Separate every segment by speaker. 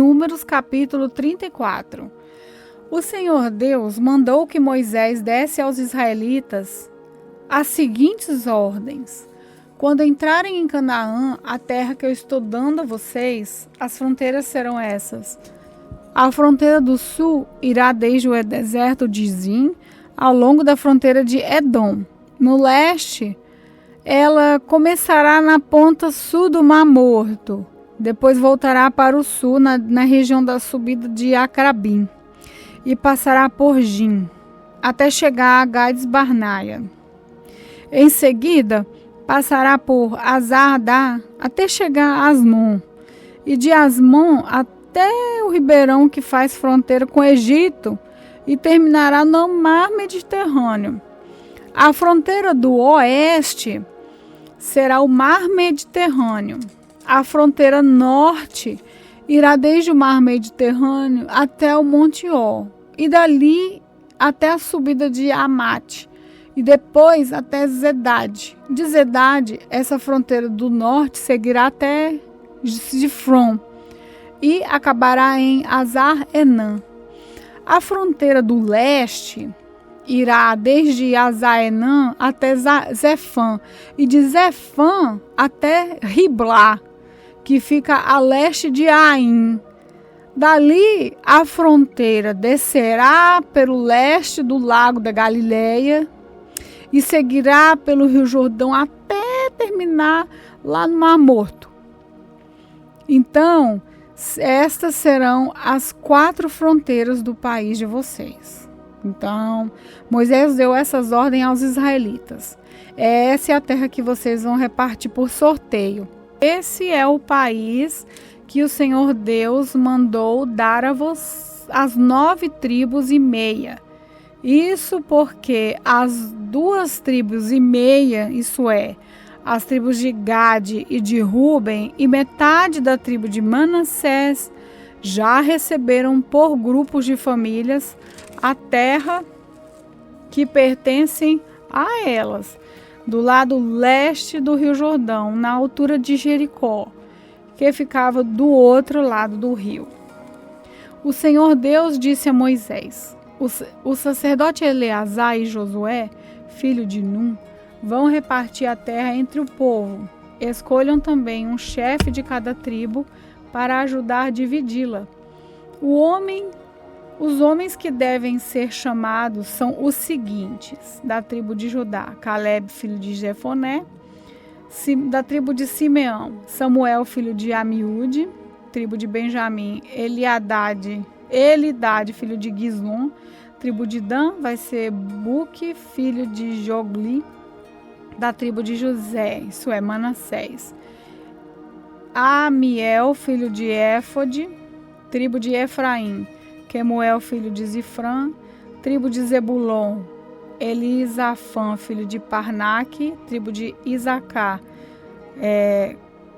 Speaker 1: Números capítulo 34. O Senhor Deus mandou que Moisés desse aos israelitas as seguintes ordens: quando entrarem em Canaã, a terra que eu estou dando a vocês, as fronteiras serão essas. A fronteira do sul irá desde o deserto de Zin ao longo da fronteira de Edom. No leste, ela começará na ponta sul do Mar Morto. Depois voltará para o sul, na região da subida de Acrabim, e passará por Jim, até chegar a Gades Barneia. Em seguida, passará por Azardá, até chegar a Asmon, e de Asmon até o ribeirão que faz fronteira com o Egito, e terminará no Mar Mediterrâneo. A fronteira do oeste será o Mar Mediterrâneo. A fronteira norte irá desde o Mar Mediterrâneo até o Monte Or, e dali até a subida de Amate, e depois até Zedade. De Zedade, essa fronteira do norte seguirá até Zifron e acabará em Azar-Enã. A fronteira do leste irá desde Azar-Enã até Zefã, e de Zefã até Riblá, que fica a leste de Aim. Dali, a fronteira descerá pelo leste do lago da Galileia e seguirá pelo Rio Jordão até terminar lá no Mar Morto. Então, estas serão as 4 fronteiras do país de vocês. Então, Moisés deu essas ordens aos israelitas. Essa é a terra que vocês vão repartir por sorteio. Esse é o país que o Senhor Deus mandou dar a as 9 tribos e meia. Isso porque as 2 tribos e meia, isso é, as tribos de Gade e de Ruben e metade da tribo de Manassés, já receberam por grupos de famílias a terra que pertencem a elas, do lado leste do Rio Jordão, na altura de Jericó, que ficava do outro lado do rio. O Senhor Deus disse a Moisés: o sacerdote Eleazar e Josué, filho de Num, vão repartir a terra entre o povo. Escolham também um chefe de cada tribo para ajudar a dividi-la. Os homens que devem ser chamados são os seguintes: da tribo de Judá, Caleb, filho de Jefoné; da tribo de Simeão, Samuel, filho de Amiúde; tribo de Benjamim, Elidade, filho de Guizon; tribo de Dan vai ser Buque, filho de Jogli; da tribo de José, isso é, Manassés, Amiel, filho de Éfode; tribo de Efraim, Quemuel, filho de Zifrã; tribo de Zebulon, Elisafã, filho de Parnaque; tribo de Isacar,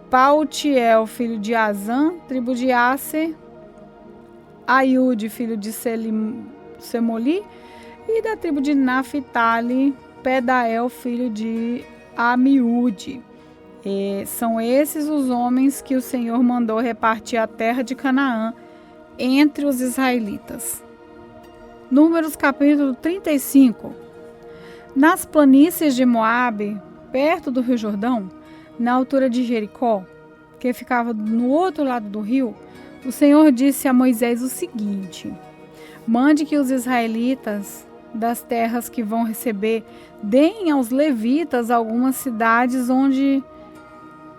Speaker 1: Pautiel, filho de Azã; tribo de Aser, Aiude, filho de Semoli; e da tribo de Naphtali, Pedael, filho de Amiúde. São esses os homens que o Senhor mandou repartir a terra de Canaã entre os israelitas. Números capítulo 35. Nas planícies de Moabe, perto do Rio Jordão, na altura de Jericó, que ficava no outro lado do rio, o Senhor disse a Moisés o seguinte: mande que os israelitas das terras que vão receber deem aos levitas algumas cidades onde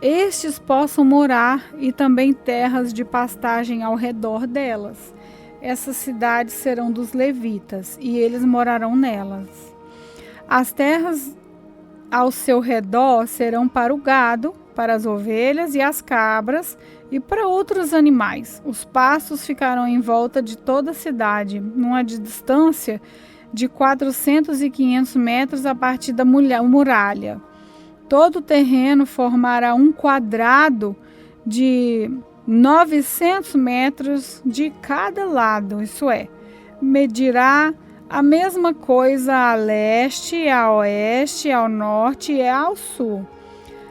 Speaker 1: estes possam morar, e também terras de pastagem ao redor delas. Essas cidades serão dos levitas, e eles morarão nelas. As terras ao seu redor serão para o gado, para as ovelhas e as cabras, e para outros animais. Os pastos ficarão em volta de toda a cidade, numa distância de 400 e 500 metros a partir da muralha. Todo o terreno formará um quadrado de 900 metros de cada lado, isso é, medirá a mesma coisa a leste, a oeste, ao norte e ao sul.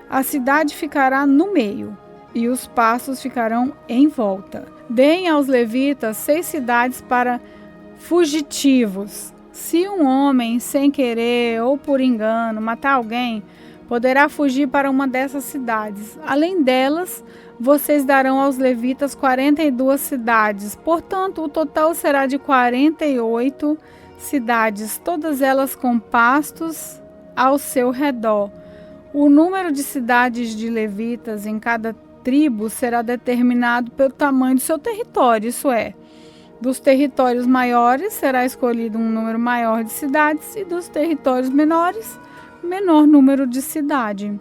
Speaker 1: A cidade ficará no meio. e os pastos ficarão em volta. Deem aos levitas 6 cidades para fugitivos. Se um homem, sem querer ou por engano, matar alguém, poderá fugir para uma dessas cidades. Além delas, vocês darão aos levitas 42 cidades. Portanto, o total será de 48 cidades, todas elas com pastos ao seu redor. O número de cidades de levitas em cada tribo será determinado pelo tamanho do seu território, isso é, dos territórios maiores será escolhido um número maior de cidades e dos territórios menores, menor número de cidade.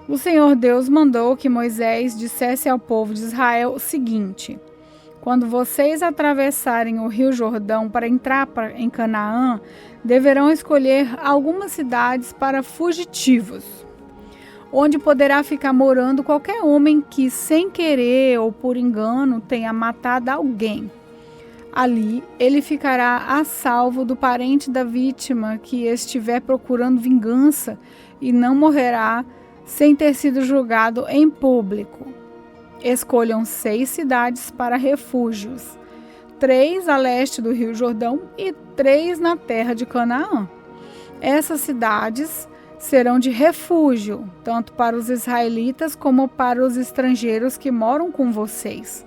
Speaker 1: O Senhor Deus mandou que Moisés dissesse ao povo de Israel o seguinte: quando vocês atravessarem o rio Jordão para entrar em Canaã, deverão escolher algumas cidades para fugitivos, onde poderá ficar morando qualquer homem que, sem querer ou por engano, tenha matado alguém. Ali, ele ficará a salvo do parente da vítima que estiver procurando vingança e não morrerá sem ter sido julgado em público. Escolham 6 cidades para refúgios, 3 a leste do Rio Jordão e 3 na terra de Canaã. Essas cidades serão de refúgio, tanto para os israelitas como para os estrangeiros que moram com vocês.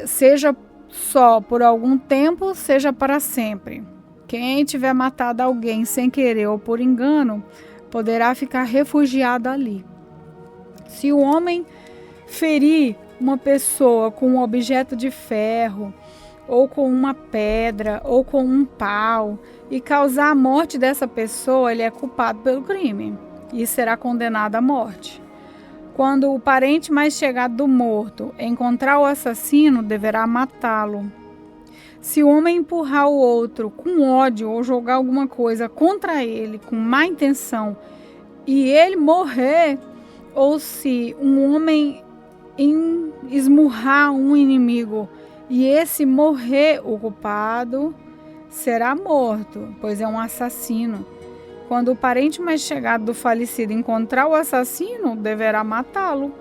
Speaker 1: Seja só por algum tempo, seja para sempre. Quem tiver matado alguém sem querer ou por engano, poderá ficar refugiado ali. Se o homem ferir uma pessoa com um objeto de ferro, ou com uma pedra, ou com um pau, e causar a morte dessa pessoa, ele é culpado pelo crime e será condenado à morte. Quando o parente mais chegado do morto encontrar o assassino, deverá matá-lo. Se o homem empurrar o outro com ódio ou jogar alguma coisa contra ele com má intenção e ele morrer, ou se um homem esmurrar um inimigo e esse morrer, o culpado será morto, pois é um assassino. Quando o parente mais chegado do falecido encontrar o assassino, deverá matá-lo.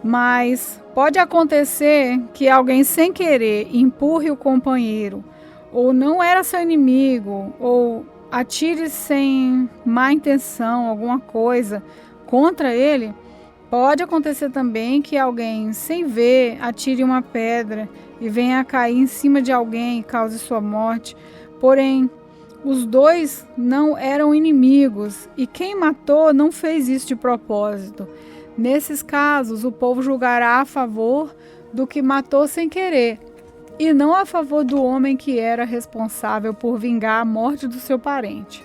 Speaker 1: Mas pode acontecer que alguém sem querer empurre o companheiro, ou não era seu inimigo, ou atire sem má intenção alguma coisa contra ele. Pode acontecer também que alguém sem ver atire uma pedra e venha a cair em cima de alguém e cause sua morte. Porém, os dois não eram inimigos e quem matou não fez isso de propósito. Nesses casos, o povo julgará a favor do que matou sem querer e não a favor do homem que era responsável por vingar a morte do seu parente.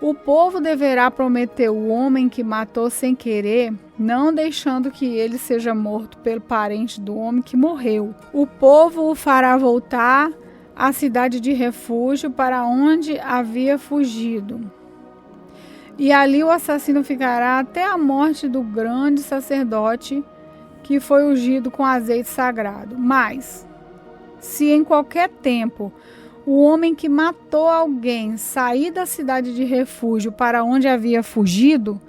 Speaker 1: O povo deverá prometer o homem que matou sem querer, não deixando que ele seja morto pelo parente do homem que morreu. O povo o fará voltar à cidade de refúgio para onde havia fugido. E ali o assassino ficará até a morte do grande sacerdote que foi ungido com azeite sagrado. Mas, se em qualquer tempo o homem que matou alguém sair da cidade de refúgio para onde havia fugido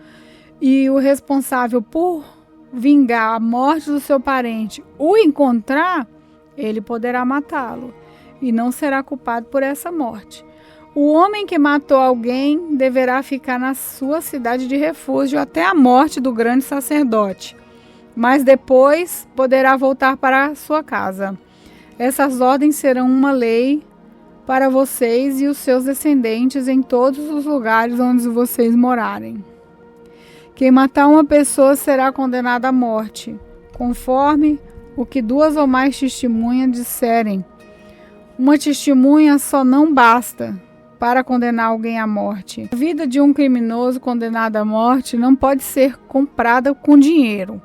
Speaker 1: e o responsável por vingar a morte do seu parente o encontrar, ele poderá matá-lo e não será culpado por essa morte. O homem que matou alguém deverá ficar na sua cidade de refúgio até a morte do grande sacerdote, mas depois poderá voltar para a sua casa. Essas ordens serão uma lei para vocês e os seus descendentes em todos os lugares onde vocês morarem. Quem matar uma pessoa será condenado à morte, conforme o que 2 ou mais testemunhas disserem. Uma testemunha só não basta para condenar alguém à morte. A vida de um criminoso condenado à morte não pode ser comprada com dinheiro.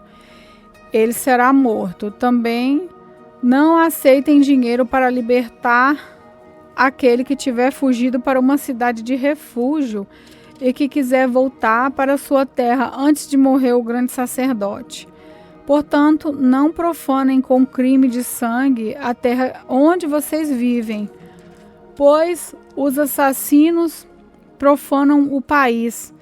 Speaker 1: Ele será morto. Também não aceitem dinheiro para libertar aquele que tiver fugido para uma cidade de refúgio e que quiser voltar para sua terra antes de morrer o grande sacerdote. Portanto, não profanem com crime de sangue a terra onde vocês vivem, pois os assassinos profanam o país,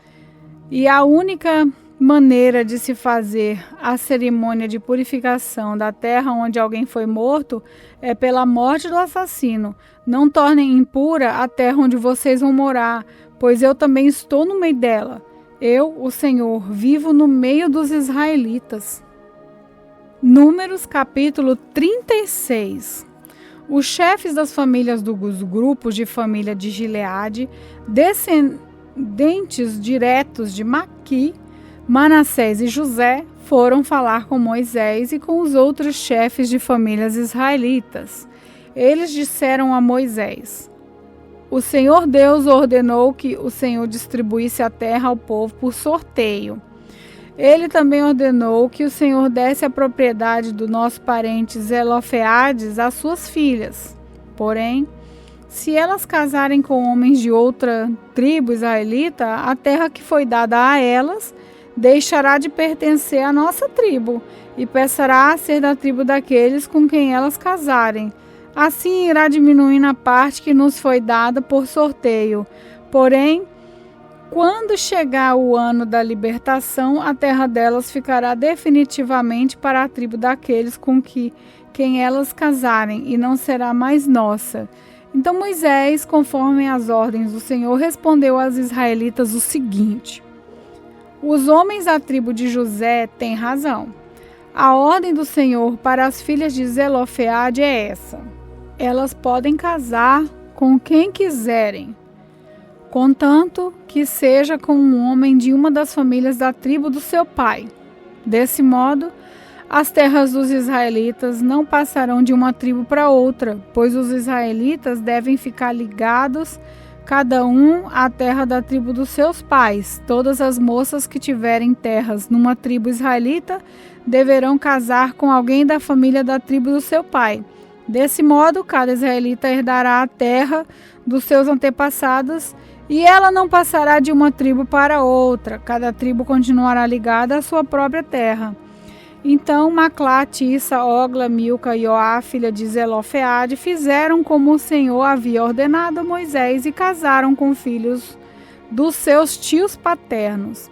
Speaker 1: e a única maneira de se fazer a cerimônia de purificação da terra onde alguém foi morto é pela morte do assassino. Não tornem impura a terra onde vocês vão morar, pois eu também estou no meio dela. Eu, o Senhor, vivo no meio dos israelitas. Números capítulo 36. Os chefes das famílias dos grupos de família de Gileade, descendentes diretos de Maqui, Manassés e José, foram falar com Moisés e com os outros chefes de famílias israelitas. Eles disseram a Moisés: o Senhor Deus ordenou que o Senhor distribuísse a terra ao povo por sorteio. Ele também ordenou que o Senhor desse a propriedade do nosso parente Zelofeades às suas filhas. Porém, se elas casarem com homens de outra tribo israelita, a terra que foi dada a elas deixará de pertencer à nossa tribo e passará a ser da tribo daqueles com quem elas casarem. Assim irá diminuindo a parte que nos foi dada por sorteio. Porém, quando chegar o ano da libertação, a terra delas ficará definitivamente para a tribo daqueles com quem elas casarem, e não será mais nossa. Então Moisés, conforme as ordens do Senhor, respondeu aos israelitas o seguinte: os homens da tribo de José têm razão. A ordem do Senhor para as filhas de Zelofeade é essa: elas podem casar com quem quiserem, contanto que seja com um homem de uma das famílias da tribo do seu pai. Desse modo, as terras dos israelitas não passarão de uma tribo para outra, pois os israelitas devem ficar ligados, cada um à terra da tribo dos seus pais. Todas as moças que tiverem terras numa tribo israelita deverão casar com alguém da família da tribo do seu pai. Desse modo, cada israelita herdará a terra dos seus antepassados e ela não passará de uma tribo para outra. Cada tribo continuará ligada à sua própria terra. Então Maclá, Tissa, Ogla, Milca e Joá, filha de Zelofeade, fizeram como o Senhor havia ordenado a Moisés e casaram com filhos dos seus tios paternos.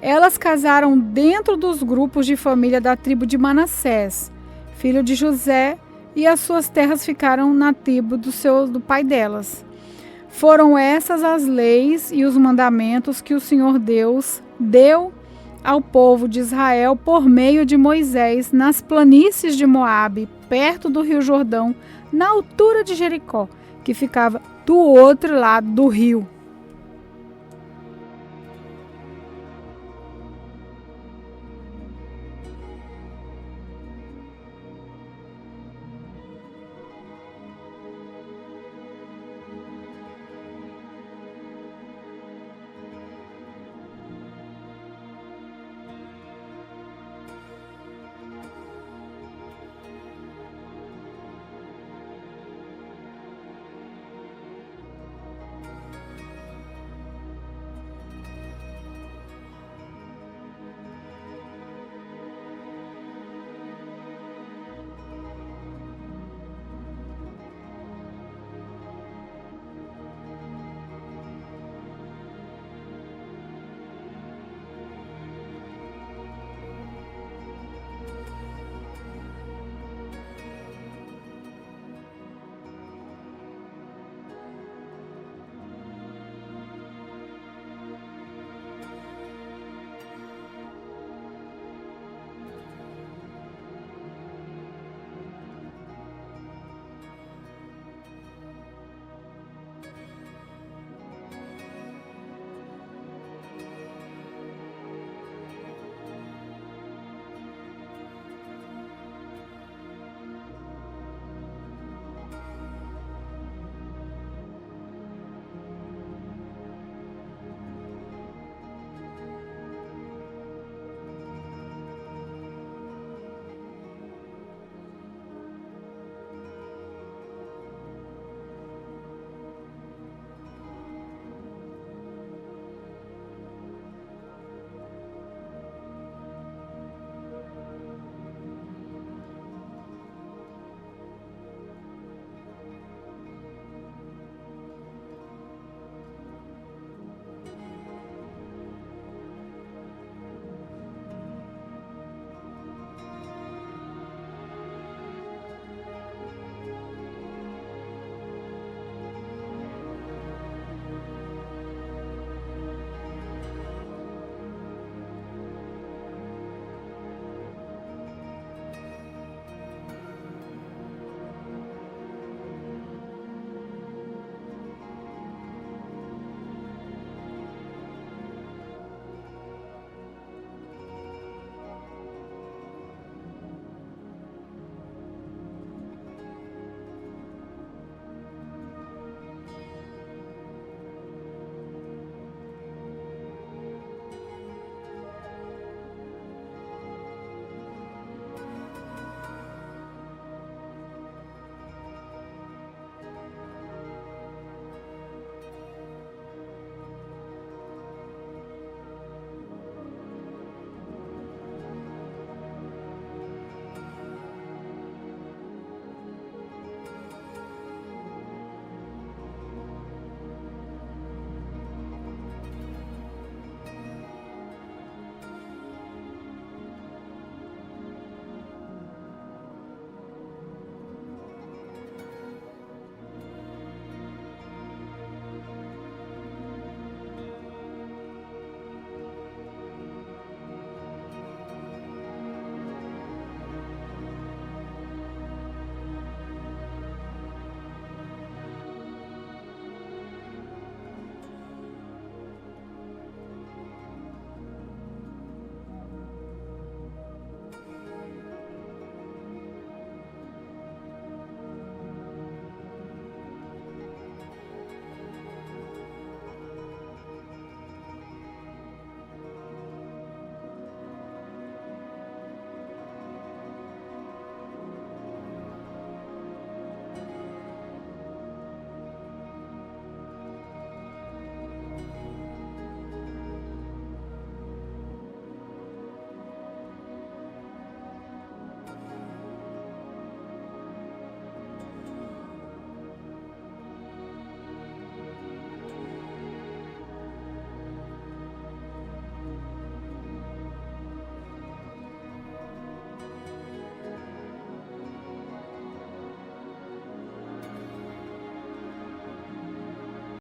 Speaker 1: Elas casaram dentro dos grupos de família da tribo de Manassés, filho de José, e as suas terras ficaram na tribo do pai delas. Foram essas as leis e os mandamentos que o Senhor Deus deu ao povo de Israel por meio de Moisés nas planícies de Moabe, perto do rio Jordão, na altura de Jericó, que ficava do outro lado do rio.